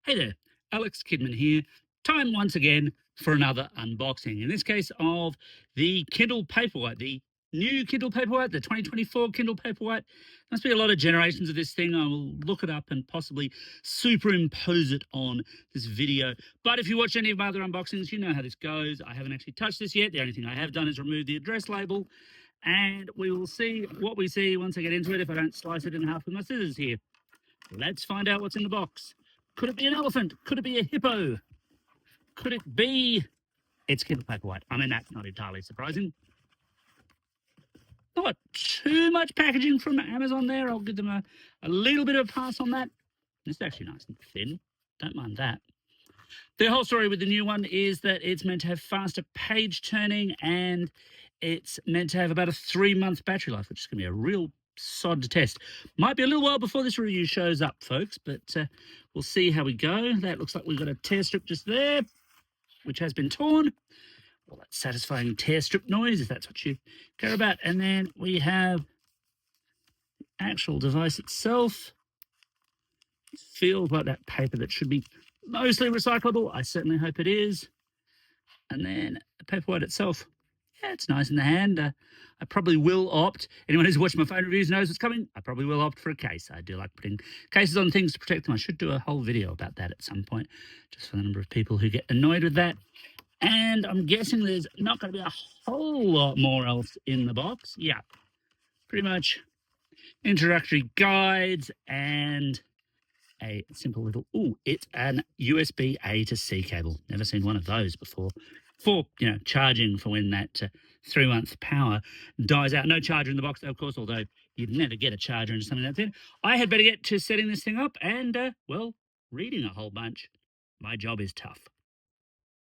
Hey there, Alex Kidman here. Time once again for another unboxing. In this case of the Kindle Paperwhite, the new Kindle Paperwhite, the 2024 Kindle Paperwhite. Must be a lot of generations of this thing. I will look it up and possibly superimpose it on this video. But if you watch any of my other unboxings, you know how this goes. I haven't actually touched this yet. The only thing I have done is remove the address label. And we will see what we see once I get into it if I don't slice it in half with my scissors here. Let's find out what's in the box. Could it be an elephant? Could it be a hippo? Could it be... It's Kindle Paperwhite. I mean, that's not entirely surprising. Not too much packaging from Amazon there. I'll give them a little bit of a pass on that. It's actually nice and thin. Don't mind that. The whole story with the new one is that it's meant to have faster page turning and it's meant to have about a 3-month battery life, which is going to be a real sod to test. Might be a little while before this review shows up, folks, but we'll see how we go. That looks like we've got a tear strip just there, which has been torn. Well, that satisfying tear strip noise, if that's what you care about. And then we have the actual device itself. It feels like that paper that should be mostly recyclable. I certainly hope it is. And then the Paperwhite itself. Yeah, it's nice in the hand. I probably will opt. Anyone who's watched my phone reviews knows what's coming. I probably will opt for a case. I do like putting cases on things to protect them. I should do a whole video about that at some point, just for the number of people who get annoyed with that. And I'm guessing there's not going to be a whole lot more else in the box. Yeah, pretty much introductory guides and a simple little, it's an USB A to C cable. Never seen one of those before. For, charging for when that 3-month power dies out. No charger in the box, of course, although you'd never get a charger into something like that. I had better get to setting this thing up and, reading a whole bunch. My job is tough.